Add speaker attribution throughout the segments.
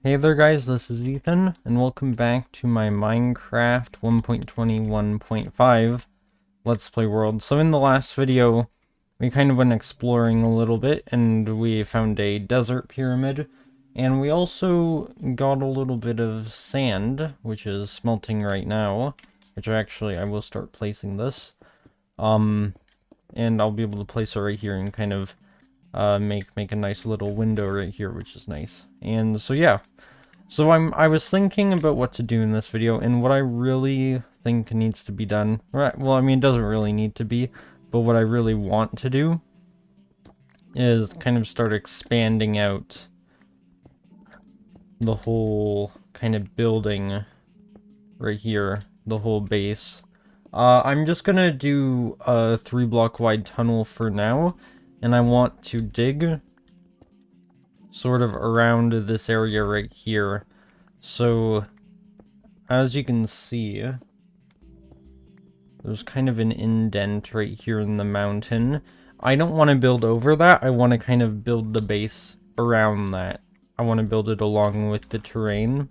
Speaker 1: Hey there guys, this is Ethan, and welcome back to my Minecraft 1.21.5 Let's Play World. So in the last video, we kind of went exploring a little bit, and we found a desert pyramid, and we also got a little bit of sand, which is smelting right now, which I will start placing this. And I'll be able to place it right here and kind of make a nice little window right here, which is nice. And so yeah. So I was thinking about what to do in this video, and what I really think needs to be done. Right, well, I mean, it doesn't really need to be, but what I really want to do is kind of start expanding out the whole kind of building right here, the whole base. I'm just gonna do a 3-block wide tunnel for now, and I want to dig sort of around this area right here. So, as you can see, there's kind of an indent right here in the mountain. I don't want to build over that, I want to kind of build the base around that. I want to build it along with the terrain,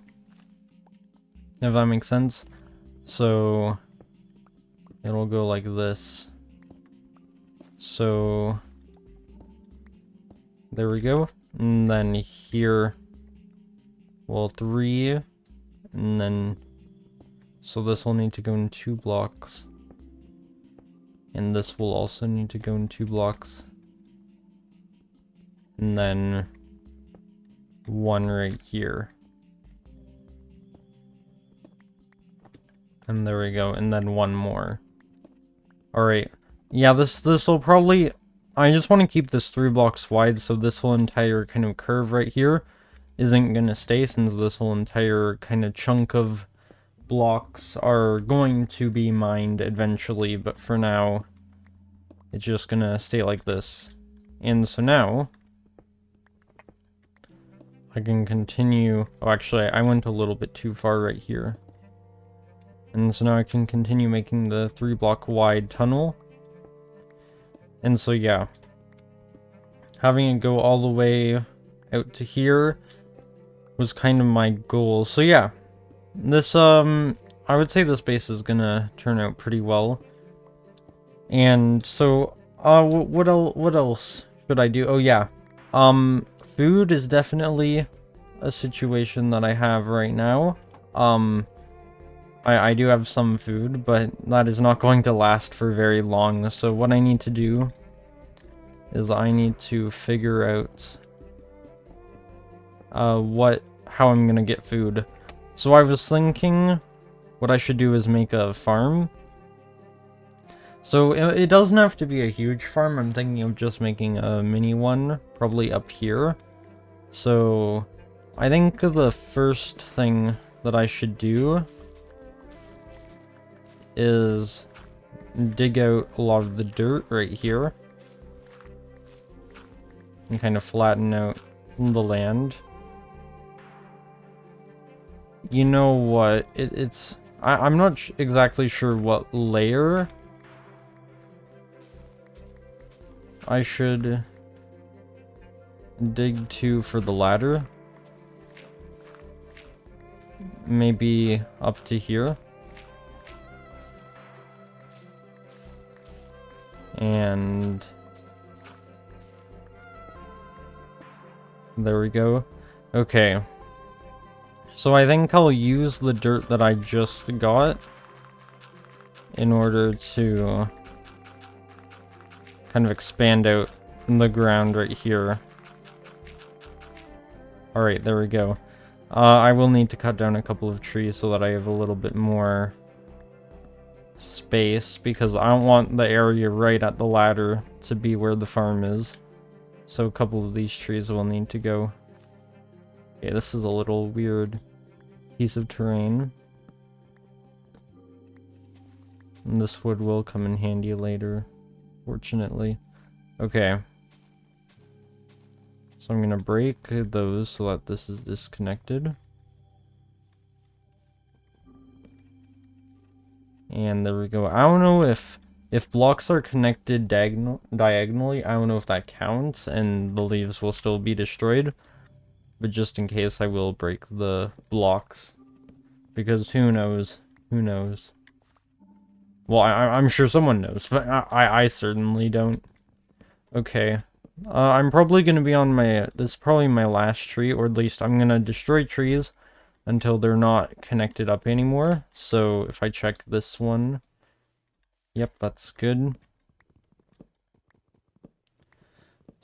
Speaker 1: if that makes sense. So, it'll go like this. So, there we go. And then here, well, 3, and then, so this will need to go in 2 blocks. And this will also need to go in 2 blocks. And then 1 right here. And there we go, and then 1 more. Alright, yeah, this will probably, I just want to keep this 3 blocks wide, so this whole entire kind of curve right here isn't going to stay, since this whole entire kind of chunk of blocks are going to be mined eventually, but for now, it's just going to stay like this. And so now, I can continue, oh actually, I went a little bit too far right here. And so now I can continue making the 3-block wide tunnel. And so yeah, having it go all the way out to here was kind of my goal. So yeah, this, I would say this base is gonna turn out pretty well. And so, what else should I do? Oh yeah, food is definitely a situation that I have right now. I do have some food, but that is not going to last for very long. So what I need to do is I need to figure out how I'm gonna get food. So I was thinking what I should do is make a farm. So it doesn't have to be a huge farm. I'm thinking of just making a mini one, probably up here. So I think the first thing that I should do is dig out a lot of the dirt right here and kind of flatten out the land. You know what? I'm not exactly sure what layer I should dig to for the ladder. Maybe up to here. And there we go. Okay. So I think I'll use the dirt that I just got in order to kind of expand out the ground right here. Alright, there we go. I will need to cut down a couple of trees so that I have a little bit more space, because I don't want the area right at the ladder to be where the farm is. So a couple of these trees will need to go. Okay, this is a little weird piece of terrain. And this wood will come in handy later, fortunately. Okay. So I'm gonna break those so that this is disconnected. And there we go. I don't know if blocks are connected diagonally, I don't know if that counts and the leaves will still be destroyed. but just in case I will break the blocks. Because who knows? Who knows? Well, I'm sure someone knows, but I certainly don't. Okay. I'm probably going to be on my... This is probably my last tree, or at least I'm going to destroy trees until they're not connected up anymore. So if I check this one... Yep, that's good.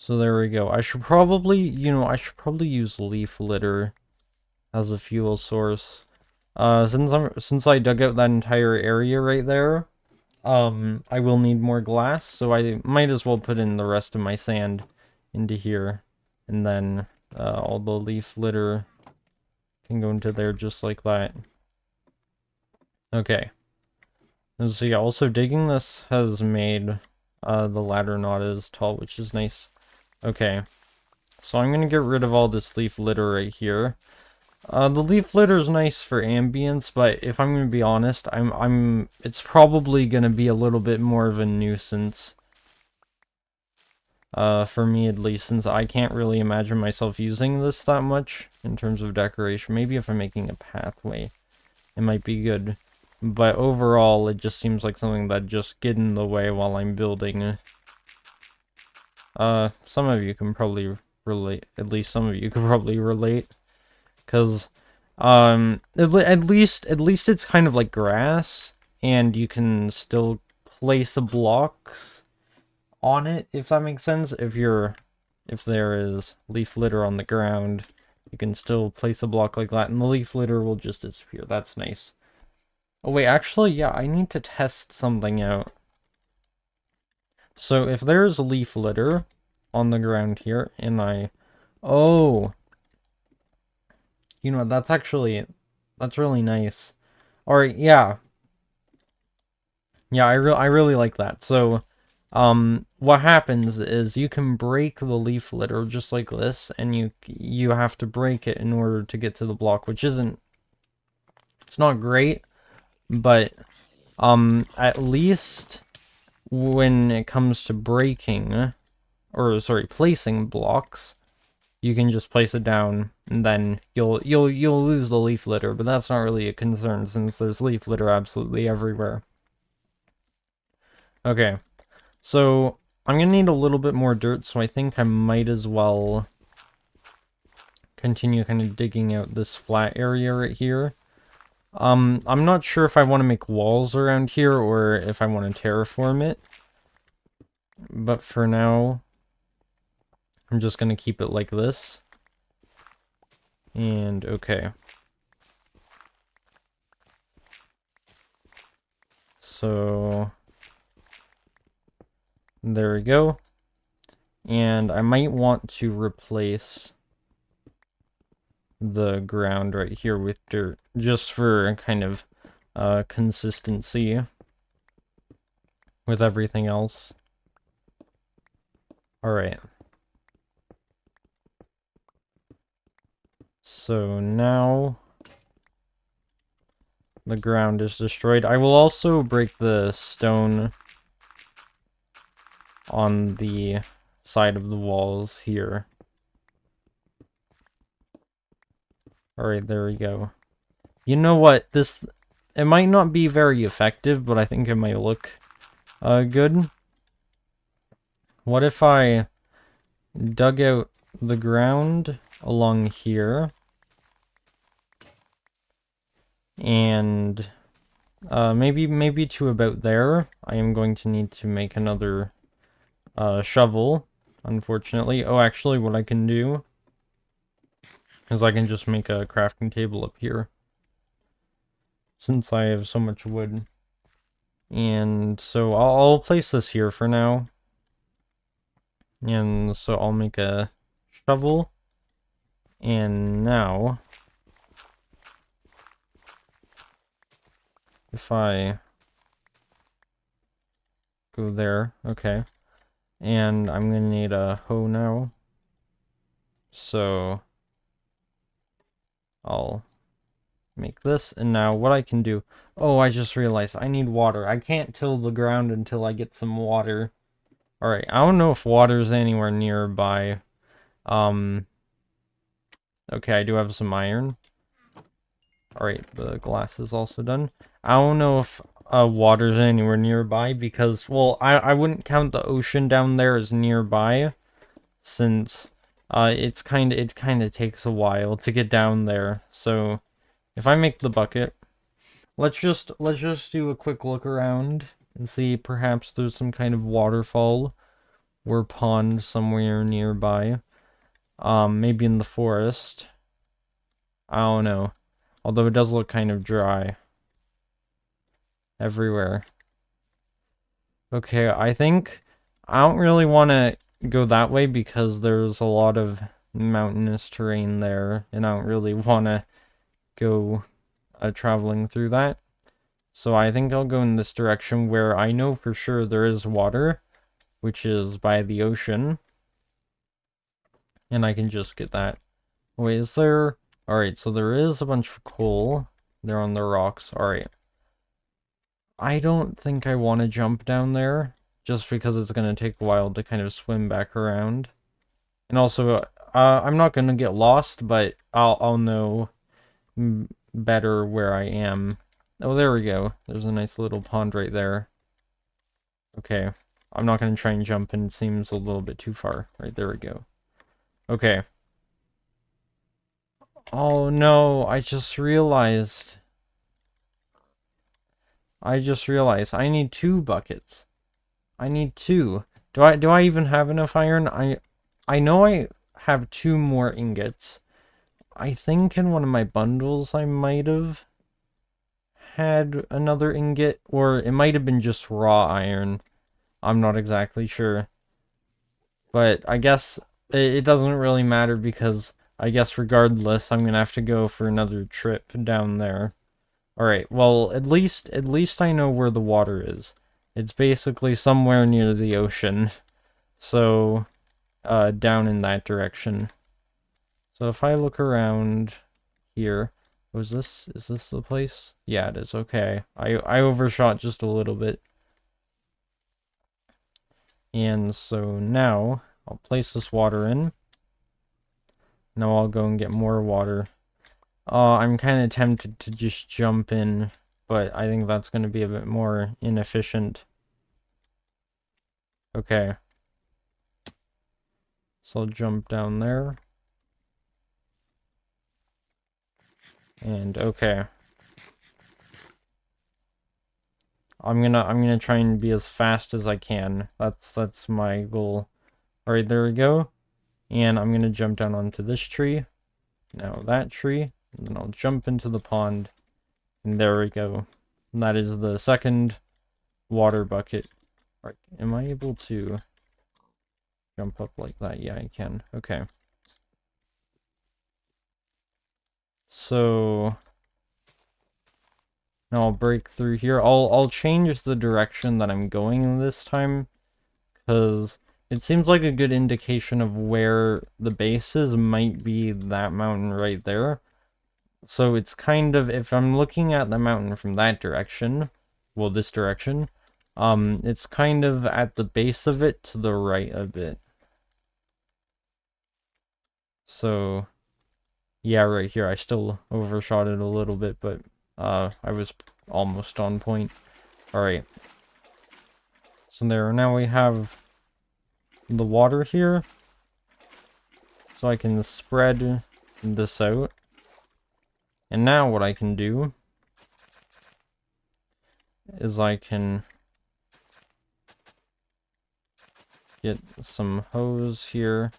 Speaker 1: So there we go. I should probably, I should probably use leaf litter as a fuel source. Since I dug out that entire area right there, I will need more glass, so I might as well put in the rest of my sand into here, and then all the leaf litter can go into there just like that. Okay. And so yeah, also digging this has made the ladder not as tall, which is nice. Okay. So I'm gonna get rid of all this leaf litter right here. The leaf litter is nice for ambience, but if I'm gonna be honest, it's probably gonna be a little bit more of a nuisance. For me at least, since I can't really imagine myself using this that much in terms of decoration. Maybe if I'm making a pathway, it might be good. But overall, it just seems like something that just get in the way while I'm building. Some of you can probably relate, at least some of you could probably relate. Because, at least it's kind of like grass, and you can still place blocks on it, if that makes sense. If there is leaf litter on the ground, you can still place a block like that, and the leaf litter will just disappear. That's nice. Oh wait, actually, yeah, I need to test something out. So if there's leaf litter on the ground here, and oh, that's really nice. Alright, yeah. Yeah, I really like that. So, what happens is you can break the leaf litter just like this, and you have to break it in order to get to the block, which it's not great, but, at least when it comes to breaking, or sorry, placing blocks, you can just place it down, and then you'll lose the leaf litter, but that's not really a concern since there's leaf litter absolutely everywhere. Okay, so I'm gonna need a little bit more dirt, so I think I might as well continue kind of digging out this flat area right here. I'm not sure if I want to make walls around here or if I want to terraform it, but for now, I'm just gonna keep it like this. And okay. So there we go. And I might want to replace the ground right here with dirt, just for kind of consistency with everything else. Alright. So now the ground is destroyed. I will also break the stone on the side of the walls here. Alright, there we go. You know what? It might not be very effective, but I think it might look good. What if I dug out the ground along here, and maybe to about there? I am going to need to make another shovel, unfortunately. Oh, actually, what I can do is I can just make a crafting table up here, since I have so much wood. And so I'll place this here for now. And so I'll make a shovel. And now, if I go there, okay. And I'm gonna need a hoe now. So I'll make this, and now what I can do... Oh, I just realized I need water. I can't till the ground until I get some water. Alright, I don't know if water's anywhere nearby. Okay, I do have some iron. Alright, the glass is also done. I don't know if water's anywhere nearby because, well, I wouldn't count the ocean down there as nearby since it kind of takes a while to get down there. So if I make the bucket, let's just do a quick look around and see perhaps there's some kind of waterfall or pond somewhere nearby. Maybe in the forest. I don't know. Although it does look kind of dry everywhere. Okay, I think I don't really want to go that way because there's a lot of mountainous terrain there, and I don't really want to go traveling through that. So I think I'll go in this direction where I know for sure there is water, which is by the ocean. And I can just get that. Wait, is there... Alright, so there is a bunch of coal. They're on the rocks. Alright. I don't think I want to jump down there, just because it's going to take a while to kind of swim back around. And also, I'm not going to get lost, but I'll know better where I am. Oh, there we go. There's a nice little pond right there. Okay. I'm not going to try and jump in. It seems a little bit too far. Right, there we go. Okay. Oh no, I just realized I need 2 buckets. I need 2. Do I even have enough iron? I know I have 2 more ingots. I think in one of my bundles I might have had another ingot, or it might have been just raw iron. I'm not exactly sure. But I guess it doesn't really matter because I guess regardless I'm gonna have to go for another trip down there. Alright, well, at least I know where the water is. It's basically somewhere near the ocean. So, down in that direction. So if I look around here, is this the place? Yeah, it is. Okay. I overshot just a little bit. And so now, I'll place this water in. Now I'll go and get more water. I'm kind of tempted to just jump in, but I think that's going to be a bit more inefficient. Okay. So I'll jump down there. And okay. I'm gonna try and be as fast as I can. That's my goal. Alright, there we go. And I'm gonna jump down onto this tree. Now that tree. And then I'll jump into the pond. And there we go. And that is the second water bucket. Right, am I able to jump up like that? Yeah, I can. Okay. So now I'll break through here. I'll change the direction that I'm going this time, because it seems like a good indication of where the base is might be that mountain right there. So it's kind of, if I'm looking at the mountain from that direction, well, this direction, it's kind of at the base of it to the right a bit. So, yeah, right here, I still overshot it a little bit, but I was almost on point. Alright. So there, now we have the water here. So I can spread this out. And now what I can do is I can get some hose here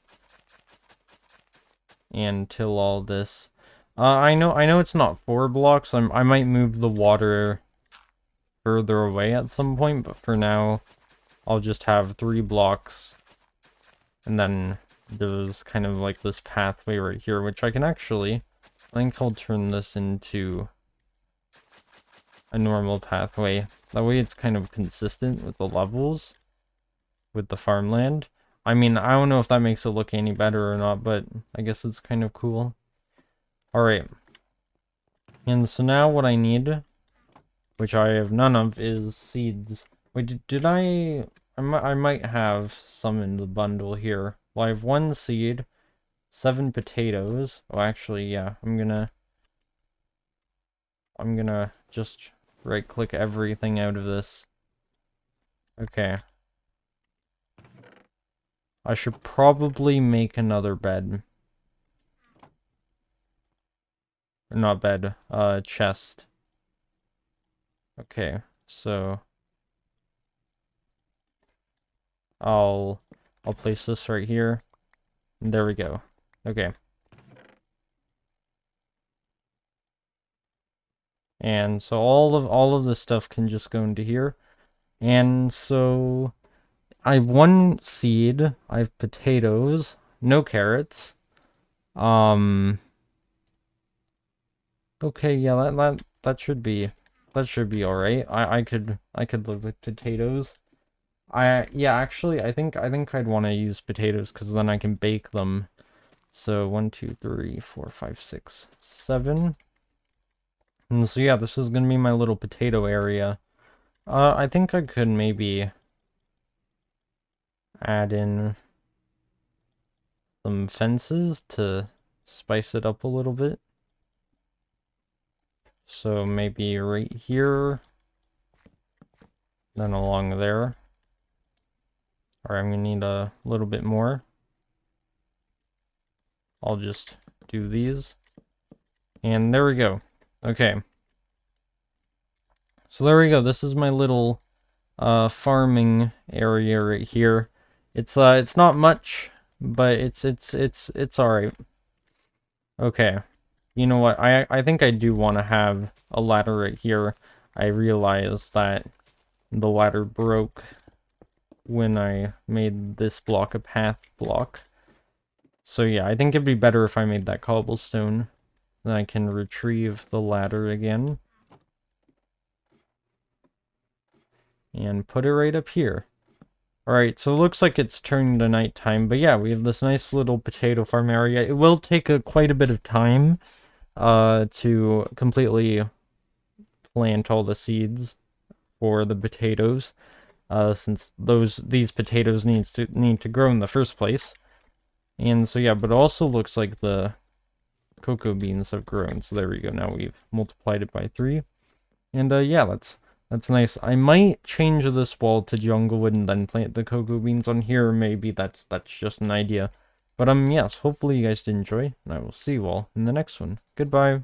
Speaker 1: and till all this. I know it's not 4 blocks. I might move the water further away at some point, but for now I'll just have 3 blocks. And then there's kind of like this pathway right here, which I can actually, I think I'll turn this into a normal pathway. That way it's kind of consistent with the levels with the farmland. I mean, I don't know if that makes it look any better or not, but I guess it's kind of cool. Alright. And so now what I need, which I have none of, is seeds. Wait, did I might have some in the bundle here. Well, I have 1 seed, 7 potatoes. Oh, actually, yeah, I'm gonna just right-click everything out of this. Okay. I should probably make another bed. Not bed, chest. Okay, so I'll place this right here. And there we go. Okay. And so all of this stuff can just go into here. And so I have 1 seed, I have potatoes, no carrots. Okay, yeah, that should be all right. I could live with potatoes. Yeah, actually, I think I'd want to use potatoes because then I can bake them. So 1, 2, 3, 4, 5, 6, 7. And so yeah, this is gonna be my little potato area. I think I could maybe add in some fences to spice it up a little bit. So maybe right here, then along there. Alright, I'm gonna need a little bit more. I'll just do these. And there we go. Okay. So there we go. This is my little farming area right here. It's not much, but it's alright. Okay. You know what? I think I do want to have a ladder right here. I realized that the ladder broke when I made this block a path block. So yeah, I think it'd be better if I made that cobblestone. Then I can retrieve the ladder again. And put it right up here. Alright, so it looks like it's turning to nighttime, but yeah, we have this nice little potato farm area. It will take quite a bit of time to completely plant all the seeds for the potatoes, since these potatoes need to grow in the first place. And so yeah, but it also looks like the cocoa beans have grown. So there we go. Now we've multiplied it by 3. And yeah, that's nice. I might change this wall to junglewood and then plant the cocoa beans on here. Maybe that's just an idea. But yes, hopefully you guys did enjoy, and I will see you all in the next one. Goodbye.